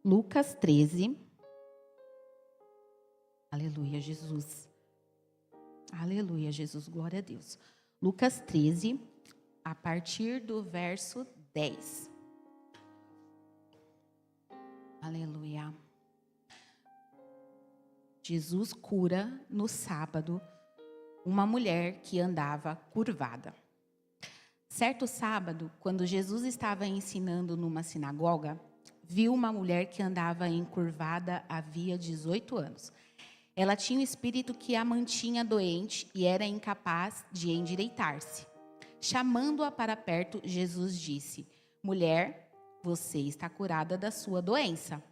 Lucas 13. Aleluia, Jesus. Aleluia, Jesus, glória a Deus. Lucas 13, a partir do verso 10. Aleluia. Jesus cura no sábado uma mulher que andava curvada. Certo sábado, quando Jesus estava ensinando numa sinagoga, viu uma mulher que andava encurvada havia 18 anos. Ela tinha um espírito que a mantinha doente e era incapaz de endireitar-se. Chamando-a para perto, Jesus disse: Mulher, você está curada da sua doença.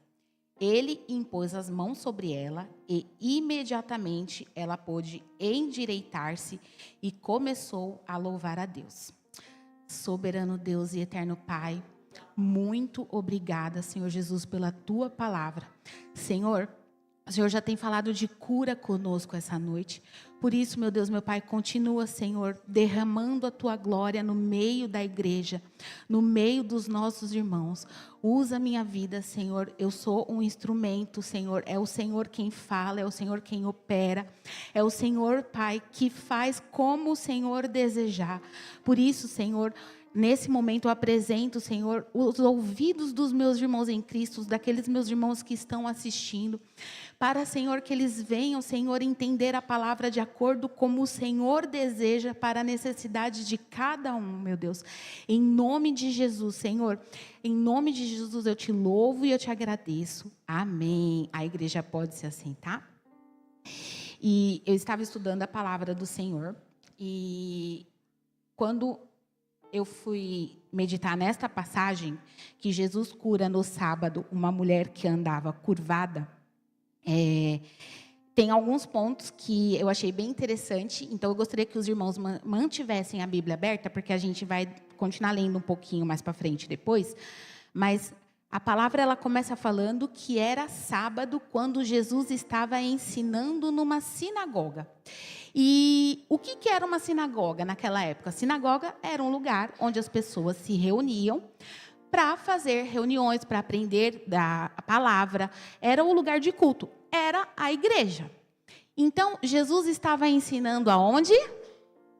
Ele impôs as mãos sobre ela e imediatamente ela pôde endireitar-se e começou a louvar a Deus. Soberano Deus e eterno Pai, muito obrigada, Senhor Jesus, pela tua palavra. Senhor, o Senhor já tem falado de cura conosco essa noite. Por isso, meu Deus, meu Pai, continua, Senhor, derramando a tua glória no meio da igreja, no meio dos nossos irmãos. Usa a minha vida, Senhor. Eu sou um instrumento, Senhor. É o Senhor quem fala, é o Senhor quem opera. É o Senhor, Pai, que faz como o Senhor desejar. Por isso, Senhor, nesse momento eu apresento, Senhor, os ouvidos dos meus irmãos em Cristo, daqueles meus irmãos que estão assistindo, para, Senhor, que eles venham, Senhor, entender a palavra de acordo como o Senhor deseja para a necessidade de cada um, meu Deus. Em nome de Jesus, Senhor, em nome de Jesus eu te louvo e eu te agradeço. Amém. A igreja pode se assentar. E eu estava estudando a palavra do Senhor e quando eu fui meditar nesta passagem, que Jesus cura no sábado uma mulher que andava curvada, tem alguns pontos que eu achei bem interessante, então eu gostaria que os irmãos mantivessem a Bíblia aberta, porque a gente vai continuar lendo um pouquinho mais para frente depois, mas a palavra ela começa falando que era sábado quando Jesus estava ensinando numa sinagoga. E o que era uma sinagoga naquela época? A sinagoga era um lugar onde as pessoas se reuniam para fazer reuniões, para aprender da palavra. Era o lugar de culto, era a igreja. Então, Jesus estava ensinando aonde?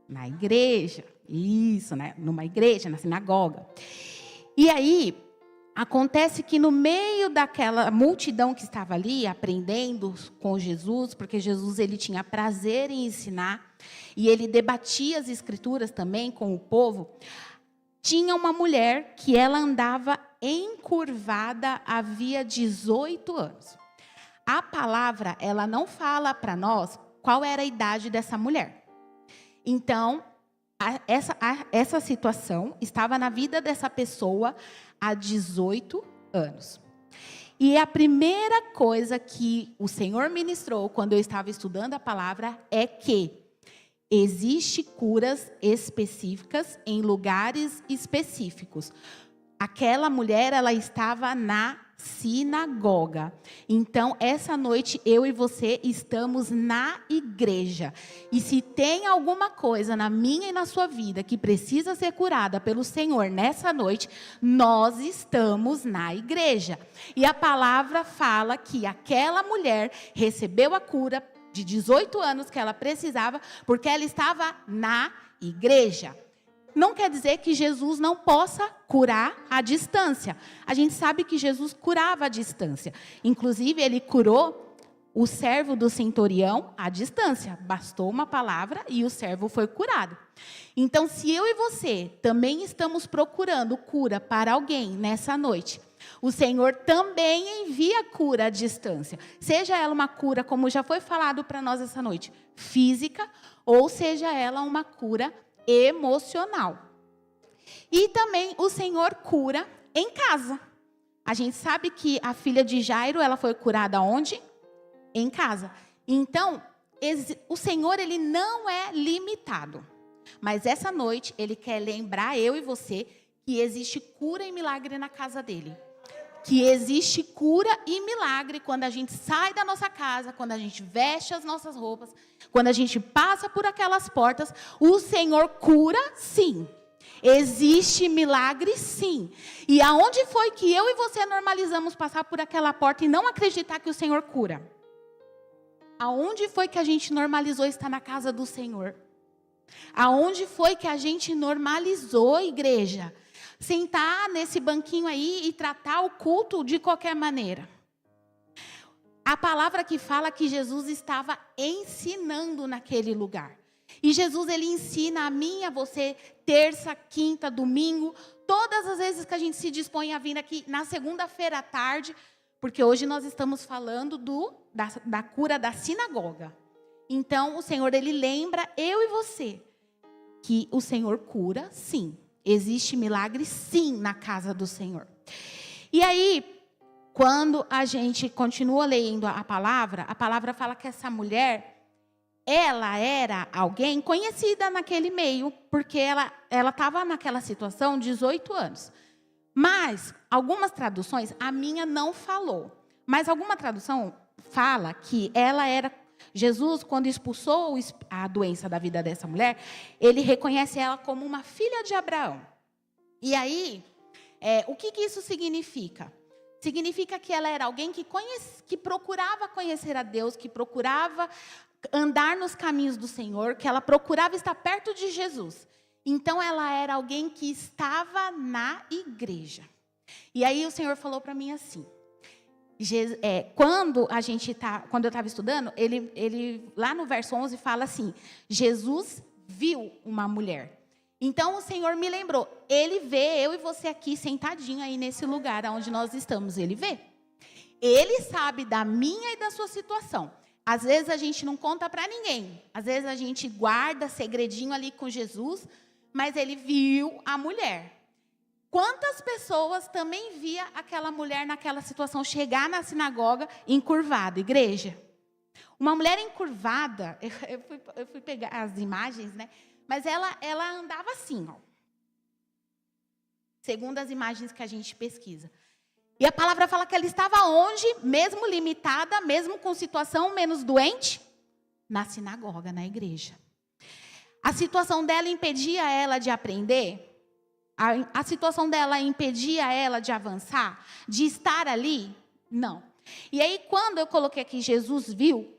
Na igreja. Isso, né? Numa igreja, na sinagoga. E aí, acontece que no meio daquela multidão que estava ali, aprendendo com Jesus, porque Jesus ele tinha prazer em ensinar, e ele debatia as escrituras também com o povo, tinha uma mulher que ela andava encurvada havia 18 anos. A palavra, ela não fala para nós qual era a idade dessa mulher. Então, essa situação estava na vida dessa pessoa há 18 anos. E a primeira coisa que o Senhor ministrou quando eu estava estudando a palavra é que existem curas específicas em lugares específicos. Aquela mulher, ela estava na sinagoga. Então, essa noite, eu e você estamos na igreja. E se tem alguma coisa na minha e na sua vida que precisa ser curada pelo Senhor nessa noite, nós estamos na igreja. E a palavra fala que aquela mulher recebeu a cura de 18 anos que ela precisava, porque ela estava na igreja. Não quer dizer que Jesus não possa curar à distância. A gente sabe que Jesus curava à distância. Inclusive, ele curou o servo do centurião à distância. Bastou uma palavra e o servo foi curado. Então, se eu e você também estamos procurando cura para alguém nessa noite, o Senhor também envia cura à distância. Seja ela uma cura, como já foi falado para nós essa noite, física, ou seja ela uma cura emocional. E também o Senhor cura em casa. A gente sabe que a filha de Jairo, ela foi curada onde? Em casa. Então, o Senhor, ele não é limitado. Mas essa noite, ele quer lembrar eu e você que existe cura e milagre na casa dele. Que existe cura e milagre quando a gente sai da nossa casa, quando a gente veste as nossas roupas, quando a gente passa por aquelas portas, o Senhor cura sim. Existe milagre, sim. E aonde foi que eu e você normalizamos passar por aquela porta e não acreditar que o Senhor cura? Aonde foi que a gente normalizou estar na casa do Senhor? Aonde foi que a gente normalizou, igreja, sentar nesse banquinho aí e tratar o culto de qualquer maneira? A palavra que fala que Jesus estava ensinando naquele lugar. E Jesus, ele ensina a mim e a você, terça, quinta, domingo, todas as vezes que a gente se dispõe a vir aqui na segunda-feira à tarde, porque hoje nós estamos falando da cura da sinagoga. Então, o Senhor, ele lembra eu e você que o Senhor cura, sim. Existe milagre, sim, na casa do Senhor. E aí, quando a gente continua lendo a palavra fala que essa mulher, ela era alguém conhecida naquele meio, porque ela estava naquela situação 18 anos. Mas, algumas traduções, a minha não falou, mas alguma tradução fala que ela era... Jesus, quando expulsou a doença da vida dessa mulher, ele reconhece ela como uma filha de Abraão. E aí, o que isso significa? Significa que ela era alguém que procurava conhecer a Deus, que procurava andar nos caminhos do Senhor, que ela procurava estar perto de Jesus. Então, ela era alguém que estava na igreja. E aí, o Senhor falou para mim assim... quando eu estava estudando, ele lá no verso 11 fala assim: Jesus viu uma mulher. Então o Senhor me lembrou, ele vê eu e você aqui sentadinho aí nesse lugar onde nós estamos, ele vê. Ele sabe da minha e da sua situação. Às vezes a gente não conta para ninguém, às vezes a gente guarda segredinho ali com Jesus, mas ele viu a mulher. Quantas pessoas também via aquela mulher naquela situação chegar na sinagoga encurvada, igreja? Uma mulher encurvada, eu fui pegar as imagens, né? Mas ela andava assim, ó. Segundo as imagens que a gente pesquisa. E a palavra fala que ela estava onde? Mesmo limitada, mesmo com situação menos doente? Na sinagoga, na igreja. A situação dela impedia ela de aprender? A situação dela impedia ela de avançar, de estar ali? Não. E aí, quando eu coloquei aqui, Jesus viu,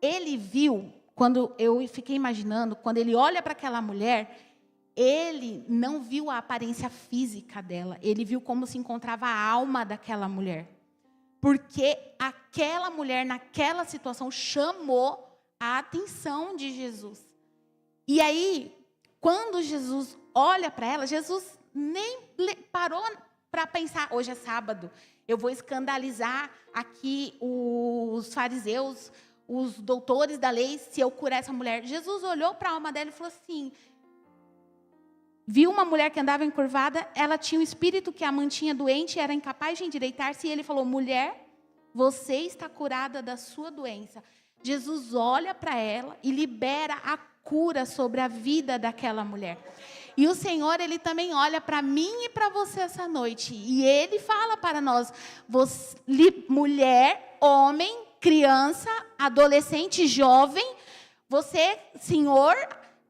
ele viu, quando eu fiquei imaginando, quando ele olha para aquela mulher, ele não viu a aparência física dela, ele viu como se encontrava a alma daquela mulher. Porque aquela mulher, naquela situação, chamou a atenção de Jesus. E aí, quando Jesus olha para ela, Jesus nem parou para pensar, hoje é sábado, eu vou escandalizar aqui os fariseus, os doutores da lei, se eu curar essa mulher. Jesus olhou para a alma dela e falou assim, viu uma mulher que andava encurvada, ela tinha um espírito que a mantinha doente, era incapaz de endireitar-se, e ele falou, mulher, você está curada da sua doença. Jesus olha para ela e libera a cura sobre a vida daquela mulher. E o Senhor, ele também olha para mim e para você essa noite. E ele fala para nós, mulher, homem, criança, adolescente, jovem, você, senhor,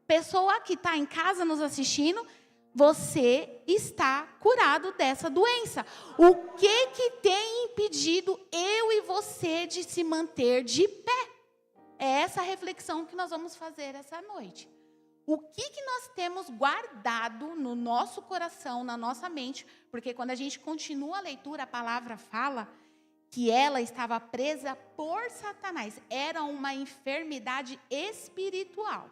pessoa que está em casa nos assistindo, você está curado dessa doença. O que tem impedido eu e você de se manter de pé? É essa reflexão que nós vamos fazer essa noite. O que nós temos guardado no nosso coração, na nossa mente? Porque quando a gente continua a leitura, a palavra fala que ela estava presa por Satanás. Era uma enfermidade espiritual.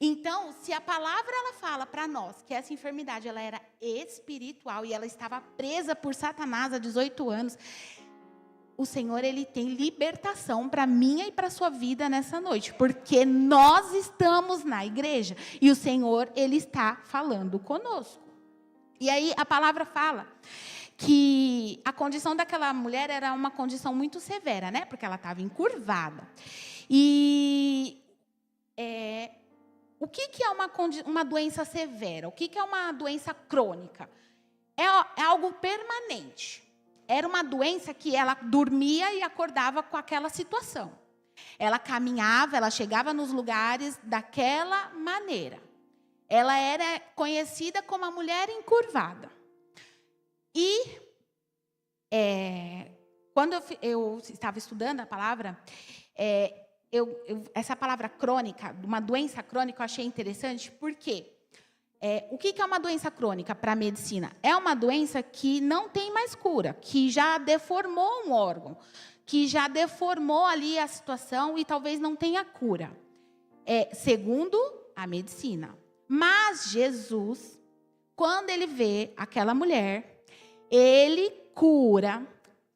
Então, se a palavra ela fala para nós que essa enfermidade ela era espiritual e ela estava presa por Satanás há 18 anos... O Senhor, ele tem libertação para a minha e para a sua vida nessa noite. Porque nós estamos na igreja. E o Senhor, ele está falando conosco. E aí, a palavra fala que a condição daquela mulher era uma condição muito severa, né? Porque ela estava encurvada. E o que é uma doença severa? O que é uma doença crônica? É algo permanente. Era uma doença que ela dormia e acordava com aquela situação. Ela caminhava, ela chegava nos lugares daquela maneira. ela era conhecida como a mulher encurvada. E quando eu estava estudando a palavra, essa palavra crônica, uma doença crônica, eu achei interessante, porque o que é uma doença crônica para a medicina? É uma doença que não tem mais cura, que já deformou um órgão, que já deformou ali a situação e talvez não tenha cura, segundo a medicina. Mas Jesus, quando ele vê aquela mulher, ele cura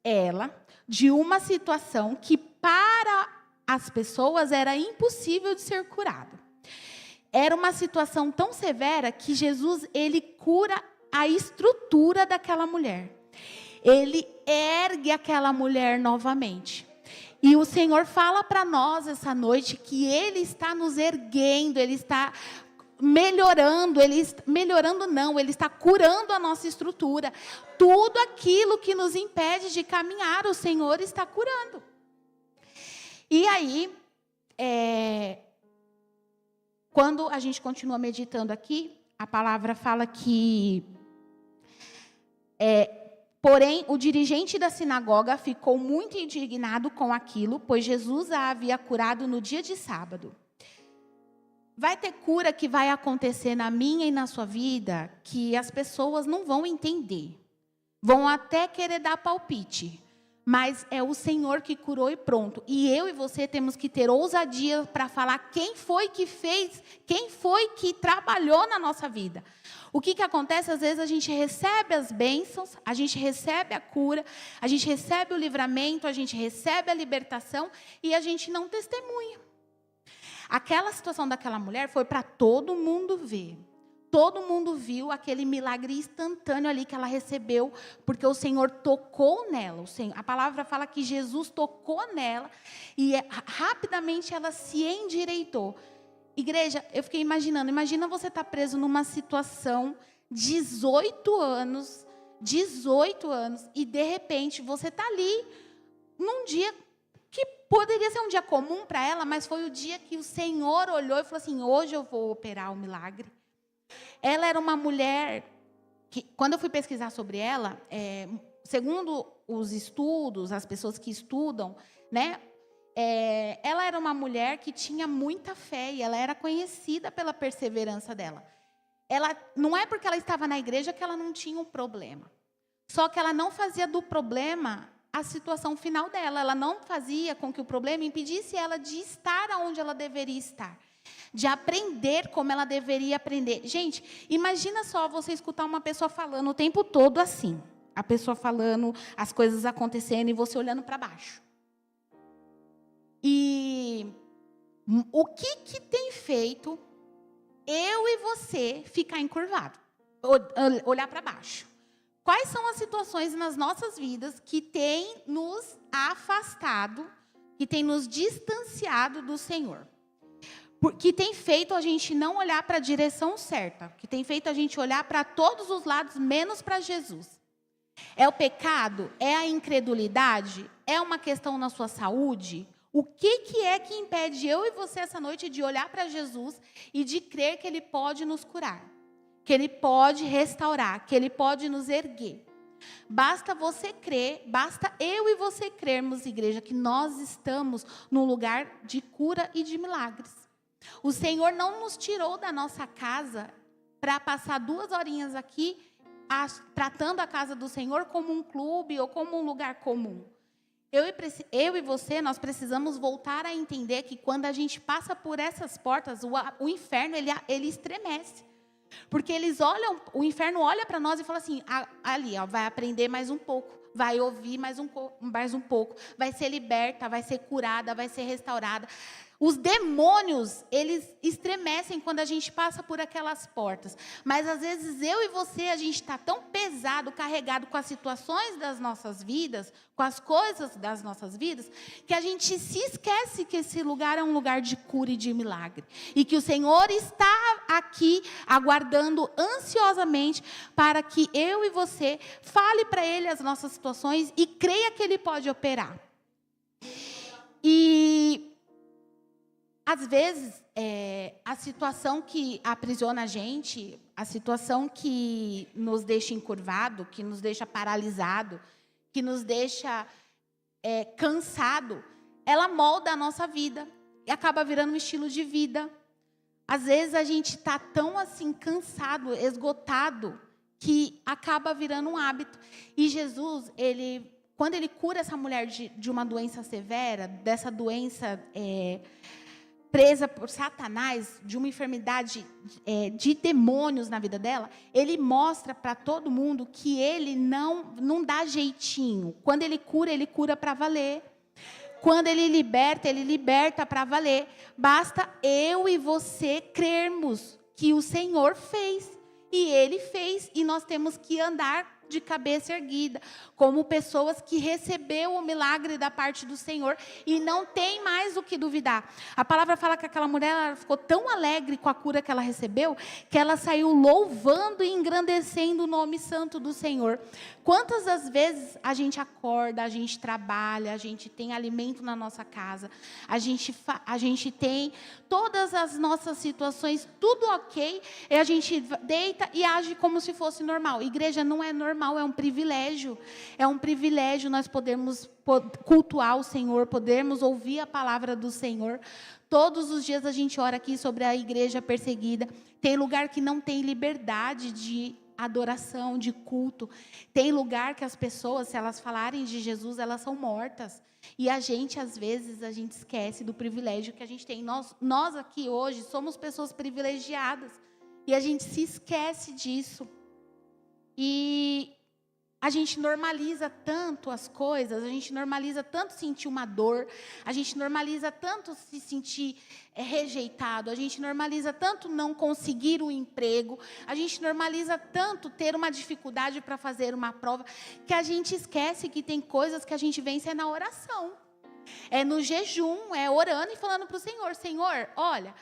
ela de uma situação que para as pessoas era impossível de ser curada. Era uma situação tão severa que Jesus, ele cura a estrutura daquela mulher. Ele ergue aquela mulher novamente. E o Senhor fala para nós essa noite que Ele está nos erguendo, Ele está melhorando, Ele está curando a nossa estrutura. Tudo aquilo que nos impede de caminhar, o Senhor está curando. E aí, quando a gente continua meditando aqui, a palavra fala que... porém, o dirigente da sinagoga ficou muito indignado com aquilo, pois Jesus a havia curado no dia de sábado. Vai ter cura que vai acontecer na minha e na sua vida que as pessoas não vão entender. Vão até querer dar palpite. Mas é o Senhor que curou e pronto. E eu e você temos que ter ousadia para falar quem foi que fez, quem foi que trabalhou na nossa vida. O que acontece? Às vezes a gente recebe as bênçãos, a gente recebe a cura, a gente recebe o livramento, a gente recebe a libertação e a gente não testemunha. Aquela situação daquela mulher foi para todo mundo ver. Todo mundo viu aquele milagre instantâneo ali que ela recebeu, porque o Senhor tocou nela. A palavra fala que Jesus tocou nela e rapidamente ela se endireitou. Igreja, eu fiquei imaginando, imagina você estar preso numa situação, 18 anos, e de repente você está ali, num dia que poderia ser um dia comum para ela, mas foi o dia que o Senhor olhou e falou assim, hoje eu vou operar o milagre. Ela era uma mulher que, quando eu fui pesquisar sobre ela, segundo os estudos, as pessoas que estudam, né, ela era uma mulher que tinha muita fé e ela era conhecida pela perseverança dela. Não é porque ela estava na igreja que ela não tinha um problema. Só que ela não fazia do problema a situação final dela. Ela não fazia com que o problema impedisse ela de estar onde ela deveria estar. De aprender como ela deveria aprender. Gente, imagina só você escutar uma pessoa falando o tempo todo assim. A pessoa falando, as coisas acontecendo e você olhando para baixo. E o que tem feito eu e você ficar encurvado? Olhar para baixo. Quais são as situações nas nossas vidas que têm nos afastado, que têm nos distanciado do Senhor? Que tem feito a gente não olhar para a direção certa, que tem feito a gente olhar para todos os lados, menos para Jesus. É o pecado? É a incredulidade? É uma questão na sua saúde? O que é que impede eu e você essa noite de olhar para Jesus e de crer que Ele pode nos curar? Que Ele pode restaurar, que Ele pode nos erguer? Basta você crer, basta eu e você crermos, igreja, que nós estamos num lugar de cura e de milagres. O Senhor não nos tirou da nossa casa para passar 2 horinhas aqui tratando a casa do Senhor como um clube ou como um lugar comum. Eu e você, nós precisamos voltar a entender que quando a gente passa por essas portas, o inferno ele estremece. Porque o inferno olha para nós e fala assim, ali, ó, vai aprender mais um pouco, vai ouvir mais um pouco, vai ser liberta, vai ser curada, vai ser restaurada. Os demônios, eles estremecem quando a gente passa por aquelas portas. Mas, às vezes, eu e você, a gente está tão pesado, carregado com as situações das nossas vidas, com as coisas das nossas vidas, que a gente se esquece que esse lugar é um lugar de cura e de milagre. E que o Senhor está aqui, aguardando ansiosamente, para que eu e você fale para Ele as nossas situações e creia que Ele pode operar. E às vezes, a situação que aprisiona a gente, a situação que nos deixa encurvado, que nos deixa paralisado, que nos deixa cansado, ela molda a nossa vida e acaba virando um estilo de vida. Às vezes a gente está tão assim cansado, esgotado, que acaba virando um hábito. E Jesus, quando ele cura essa mulher de uma doença severa, dessa doença presa por Satanás, de uma enfermidade de demônios na vida dela, ele mostra para todo mundo que ele não dá jeitinho. Quando ele cura para valer. Quando ele liberta para valer. Basta eu e você crermos que o Senhor fez. E Ele fez. E nós temos que andar de cabeça erguida, como pessoas que recebeu o milagre da parte do Senhor e não tem mais o que duvidar. A palavra fala que aquela mulher ela ficou tão alegre com a cura que ela recebeu, que ela saiu louvando e engrandecendo o nome santo do Senhor. Quantas das vezes a gente acorda, a gente trabalha, a gente tem alimento na nossa casa, a gente tem todas as nossas situações, tudo ok, e a gente deita e age como se fosse normal. Igreja não é normal, é um privilégio. É um privilégio nós podermos cultuar o Senhor, podermos ouvir a palavra do Senhor. Todos os dias a gente ora aqui sobre a igreja perseguida. Tem lugar que não tem liberdade de adoração, de culto. Tem lugar que as pessoas, se elas falarem de Jesus, elas são mortas. E a gente, às vezes, a gente esquece do privilégio que a gente tem. Nós aqui hoje somos pessoas privilegiadas. E a gente se esquece disso. E a gente normaliza tanto as coisas, a gente normaliza tanto sentir uma dor, a gente normaliza tanto se sentir rejeitado, a gente normaliza tanto não conseguir um emprego, a gente normaliza tanto ter uma dificuldade para fazer uma prova, que a gente esquece que tem coisas que a gente vence na oração. É no jejum, é orando e falando para o Senhor, Senhor, olha,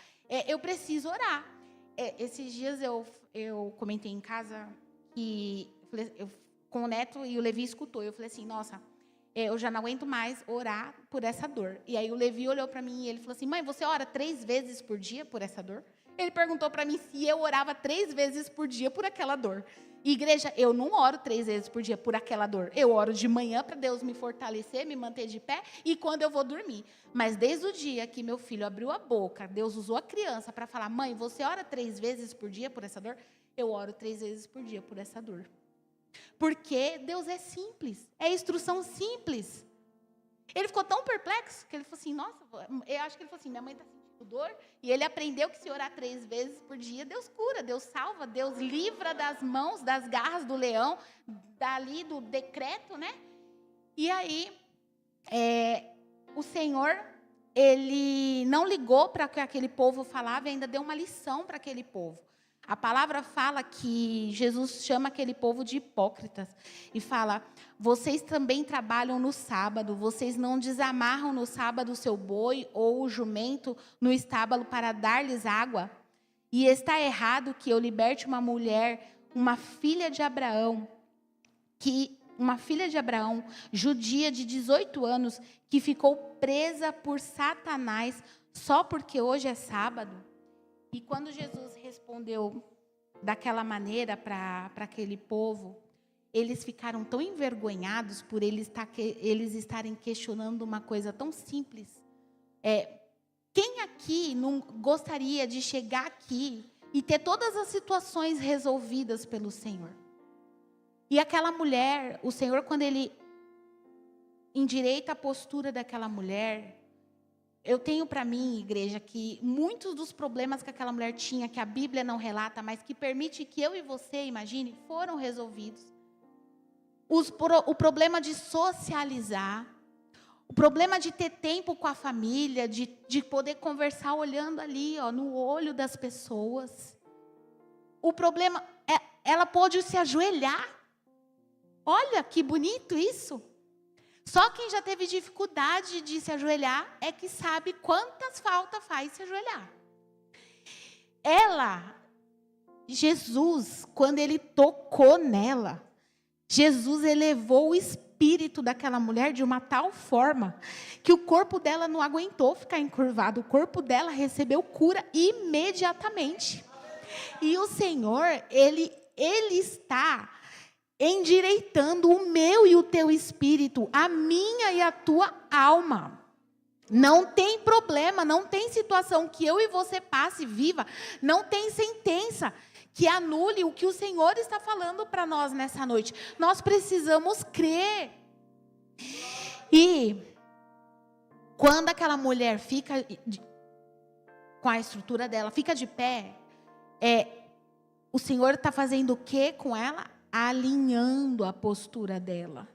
eu preciso orar. Esses dias eu comentei em casa e com o Neto e o Levi escutou. Eu falei assim, nossa, eu já não aguento mais orar por essa dor. E aí o Levi olhou para mim e ele falou assim, mãe, você ora 3 vezes por dia por essa dor? Ele perguntou para mim se eu orava 3 vezes por dia por aquela dor. E, igreja, eu não oro 3 vezes por dia por aquela dor. Eu oro de manhã para Deus me fortalecer, me manter de pé e quando eu vou dormir. Mas desde o dia que meu filho abriu a boca, Deus usou a criança para falar, mãe, você ora 3 vezes por dia por essa dor? Eu oro 3 vezes por dia por essa dor. Porque Deus é simples, é instrução simples. Ele ficou tão perplexo que ele falou assim, nossa, eu acho que ele falou assim, minha mãe está sentindo dor, e ele aprendeu que se orar 3 vezes por dia, Deus cura, Deus salva, Deus livra das mãos, das garras do leão, dali do decreto, né? E aí, o Senhor, Ele não ligou para o que aquele povo falava e ainda deu uma lição para aquele povo. A palavra fala que Jesus chama aquele povo de hipócritas e fala, vocês também trabalham no sábado, vocês não desamarram no sábado o seu boi ou o jumento no estábulo para dar-lhes água? E está errado que eu liberte uma mulher, uma filha de Abraão, judia de 18 anos, que ficou presa por Satanás só porque hoje é sábado? E quando Jesus respondeu daquela maneira para aquele povo, eles ficaram tão envergonhados por eles estarem questionando uma coisa tão simples. Quem aqui não gostaria de chegar aqui e ter todas as situações resolvidas pelo Senhor? E aquela mulher, o Senhor, quando Ele endireita a postura daquela mulher, eu tenho para mim, igreja, que muitos dos problemas que aquela mulher tinha, que a Bíblia não relata, mas que permite que eu e você imagine, foram resolvidos. O problema de socializar, o problema de ter tempo com a família, de poder conversar olhando ali, no olho das pessoas. O problema, ela pôde se ajoelhar. Olha que bonito isso. Só quem já teve dificuldade de se ajoelhar é que sabe quantas faltas faz se ajoelhar. Jesus, quando Ele tocou nela, Jesus elevou espírito daquela mulher de uma tal forma que o corpo dela não aguentou ficar encurvado. O corpo dela recebeu cura imediatamente. E o Senhor, Ele está endireitando o meu e o teu espírito, a minha e a tua alma. Não tem problema, não tem situação que eu e você passe, viva, não tem sentença que anule o que o Senhor está falando para nós nessa noite. Nós precisamos crer. E quando aquela mulher fica com a estrutura dela, fica de pé, o Senhor está fazendo o quê com ela? Alinhando a postura dela.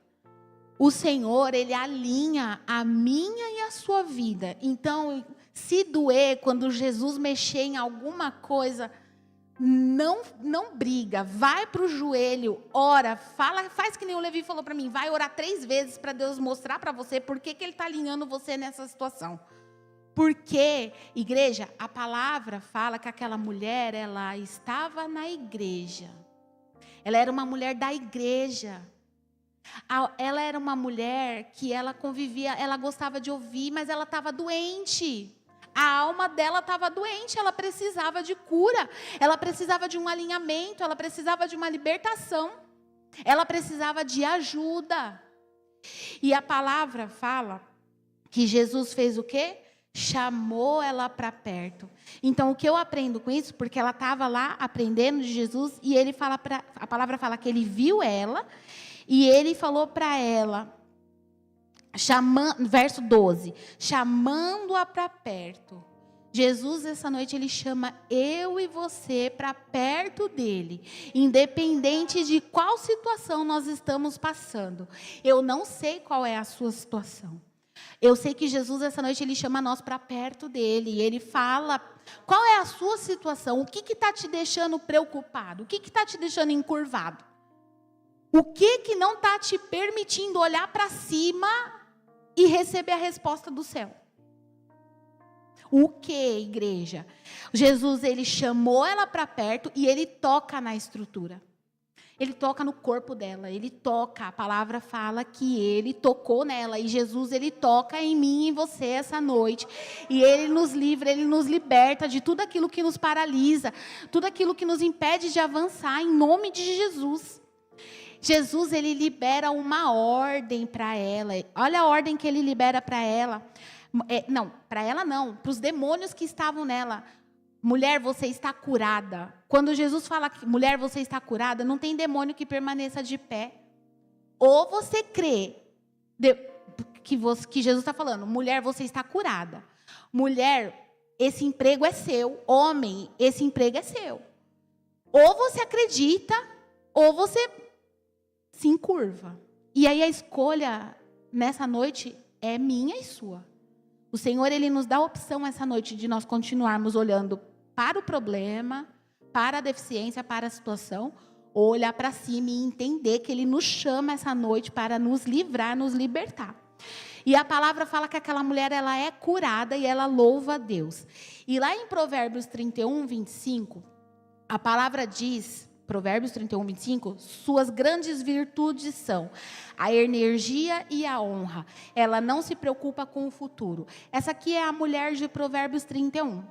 O Senhor, Ele alinha a minha e a sua vida. Então, se doer, quando Jesus mexer em alguma coisa, não briga, vai para o joelho, ora, fala, faz que nem o Levi falou para mim, vai orar 3 vezes para Deus mostrar para você por que Ele está alinhando você nessa situação. Porque, igreja, a palavra fala que aquela mulher, ela estava na igreja. Ela era uma mulher da igreja. Ela era uma mulher que ela convivia, ela gostava de ouvir, mas ela estava doente. A alma dela estava doente, ela precisava de cura, ela precisava de um alinhamento, ela precisava de uma libertação, ela precisava de ajuda. E a palavra fala que Jesus fez o quê? Chamou ela para perto. Então, o que eu aprendo com isso? Porque ela estava lá aprendendo de Jesus e ele fala a palavra fala que ele viu ela e ele falou para ela, verso 12, chamando-a para perto. Jesus, essa noite, ele chama eu e você para perto dele, independente de qual situação nós estamos passando. Eu não sei qual é a sua situação. Eu sei que Jesus, essa noite, ele chama nós para perto dele. E ele fala, qual é a sua situação? O que está te deixando preocupado? O que está te deixando encurvado? O que não está te permitindo olhar para cima e receber a resposta do céu? O que, igreja? Jesus, ele chamou ela para perto e ele toca na estrutura. Ele toca no corpo dela, ele toca, a palavra fala que ele tocou nela. E Jesus, ele toca em mim e em você essa noite. E ele nos livra, ele nos liberta de tudo aquilo que nos paralisa, tudo aquilo que nos impede de avançar, em nome de Jesus. Jesus, ele libera uma ordem para ela. Olha a ordem que ele libera para ela. Para ela não, para os demônios que estavam nela. Mulher, você está curada. Quando Jesus fala que mulher, você está curada, não tem demônio que permaneça de pé. Ou você crê que Jesus está falando, mulher, você está curada. Mulher, esse emprego é seu. Homem, esse emprego é seu. Ou você acredita, ou você se encurva. E aí a escolha nessa noite é minha e sua. O Senhor, ele nos dá a opção essa noite de nós continuarmos olhando para o problema, para a deficiência, para a situação, ou olhar para cima e entender que ele nos chama essa noite para nos livrar, nos libertar. E a palavra fala que aquela mulher, ela é curada e ela louva a Deus. E lá em Provérbios 31, 25, a palavra diz, Provérbios 31, 25, suas grandes virtudes são a energia e a honra. Ela não se preocupa com o futuro. Essa aqui é a mulher de Provérbios 31.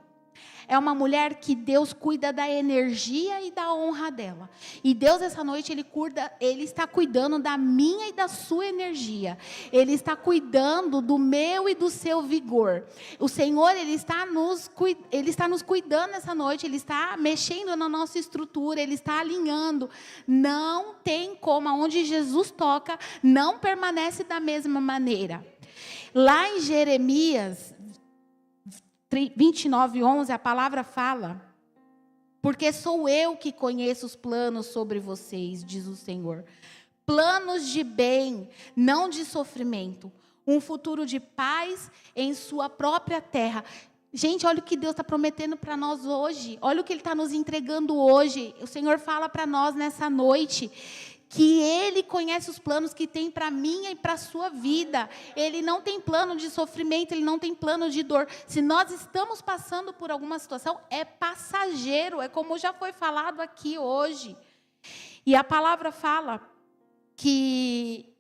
É uma mulher que Deus cuida da energia e da honra dela. E Deus, essa noite, Ele está cuidando da minha e da sua energia. Ele está cuidando do meu e do seu vigor. O Senhor, Ele está nos cuidando essa noite. Ele está mexendo na nossa estrutura. Ele está alinhando. Não tem como. Onde Jesus toca, não permanece da mesma maneira. Lá em Jeremias 29:11, a palavra fala, porque sou eu que conheço os planos sobre vocês, diz o Senhor, planos de bem, não de sofrimento, um futuro de paz em sua própria terra. Gente, olha o que Deus está prometendo para nós hoje, olha o que Ele está nos entregando hoje. O Senhor fala para nós nessa noite, que Ele conhece os planos que tem para a minha e para a sua vida. Ele não tem plano de sofrimento, Ele não tem plano de dor. Se nós estamos passando por alguma situação, é passageiro, é como já foi falado aqui hoje. E a palavra fala que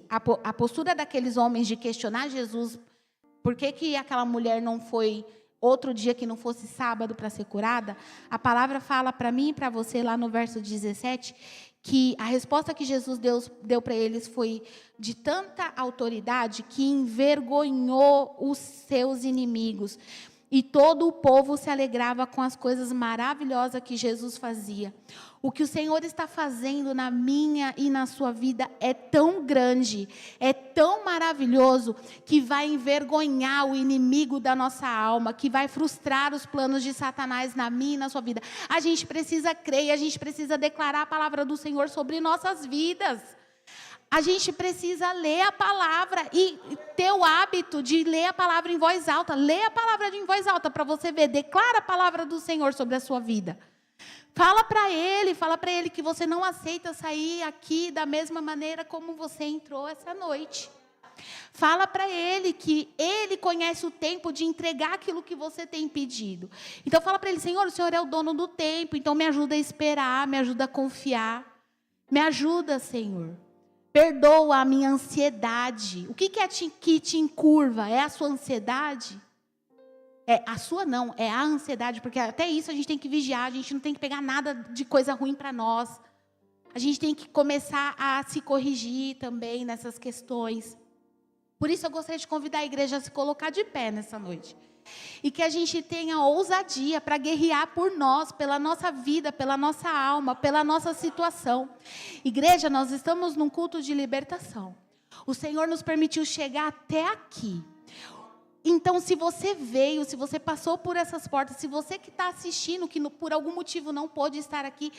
a postura daqueles homens de questionar Jesus, por que aquela mulher não foi outro dia que não fosse sábado para ser curada? A palavra fala para mim e para você lá no verso 17, que a resposta que Jesus deu para eles foi de tanta autoridade que envergonhou os seus inimigos. E todo o povo se alegrava com as coisas maravilhosas que Jesus fazia. O que o Senhor está fazendo na minha e na sua vida é tão grande, é tão maravilhoso, que vai envergonhar o inimigo da nossa alma, que vai frustrar os planos de Satanás na minha e na sua vida. A gente precisa crer, a gente precisa declarar a palavra do Senhor sobre nossas vidas. A gente precisa ler a palavra e ter o hábito de ler a palavra em voz alta. Lê a palavra em voz alta para você ver. Declara a palavra do Senhor sobre a sua vida. Fala para ele que você não aceita sair aqui da mesma maneira como você entrou essa noite. Fala para ele que ele conhece o tempo de entregar aquilo que você tem pedido. Então fala para ele: Senhor, o Senhor é o dono do tempo, então me ajuda a esperar, me ajuda a confiar. Me ajuda, Senhor. Perdoa a minha ansiedade. O que é que te encurva? É a sua ansiedade? A sua não, é a ansiedade, porque até isso a gente tem que vigiar, a gente não tem que pegar nada de coisa ruim para nós. A gente tem que começar a se corrigir também nessas questões. Por isso eu gostaria de convidar a igreja a se colocar de pé nessa noite. E que a gente tenha ousadia para guerrear por nós, pela nossa vida, pela nossa alma, pela nossa situação. Igreja, nós estamos num culto de libertação. O Senhor nos permitiu chegar até aqui. Então, se você veio, se você passou por essas portas, se você que está assistindo, que por algum motivo não pôde estar aqui,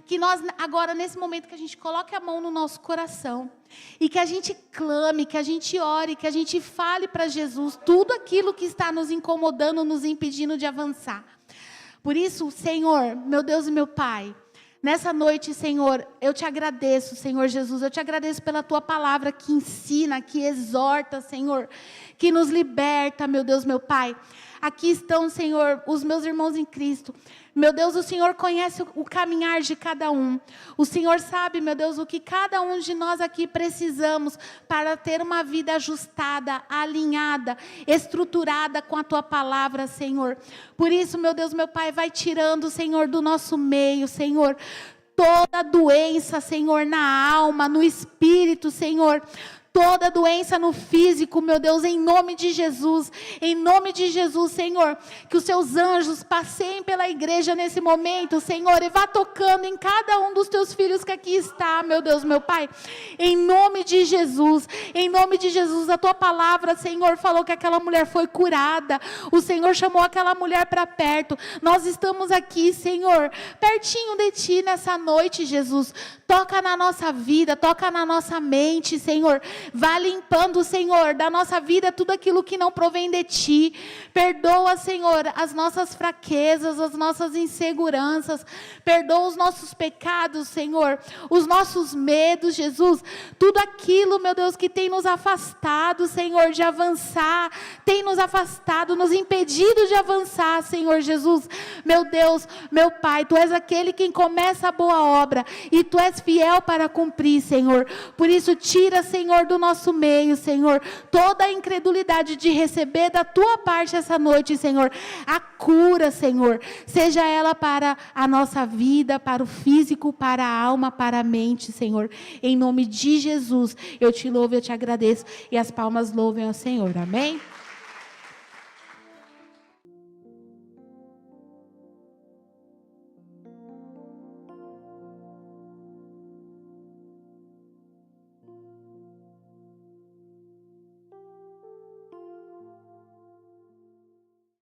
que nós agora, nesse momento, que a gente coloque a mão no nosso coração, e que a gente clame, que a gente ore, que a gente fale para Jesus tudo aquilo que está nos incomodando, nos impedindo de avançar. Por isso, Senhor, meu Deus e meu Pai, nessa noite, Senhor, eu te agradeço, Senhor Jesus, eu te agradeço pela tua palavra que ensina, que exorta, Senhor, que nos liberta, meu Deus, meu Pai. Aqui estão, Senhor, os meus irmãos em Cristo. Meu Deus, o Senhor conhece o caminhar de cada um. O Senhor sabe, meu Deus, o que cada um de nós aqui precisamos para ter uma vida ajustada, alinhada, estruturada com a tua palavra, Senhor. Por isso, meu Deus, meu Pai, vai tirando, Senhor, do nosso meio, Senhor, toda doença, Senhor, na alma, no espírito, Senhor. Toda doença no físico, meu Deus, em nome de Jesus, Senhor, que os seus anjos passeiem pela igreja nesse momento, Senhor, e vá tocando em cada um dos teus filhos que aqui está, meu Deus, meu Pai, em nome de Jesus, a tua palavra, Senhor, falou que aquela mulher foi curada, o Senhor chamou aquela mulher para perto, nós estamos aqui, Senhor, pertinho de ti nessa noite, Jesus, toca na nossa vida, toca na nossa mente, Senhor. Vá limpando, Senhor, da nossa vida tudo aquilo que não provém de ti. Perdoa, Senhor, as nossas fraquezas, as nossas inseguranças. Perdoa os nossos pecados, Senhor. Os nossos medos, Jesus. Tudo aquilo, meu Deus, que tem nos afastado, Senhor, de avançar. Tem nos afastado, nos impedido de avançar, Senhor Jesus. Meu Deus, meu Pai, Tu és aquele quem começa a boa obra. E Tu és fiel para cumprir, Senhor. Por isso, tira, Senhor, do nosso meio, Senhor, toda a incredulidade de receber da Tua parte essa noite, Senhor, a cura, Senhor, seja ela para a nossa vida, para o físico, para a alma, para a mente, Senhor, em nome de Jesus, eu te louvo, eu te agradeço, e as palmas louvem ao Senhor, amém?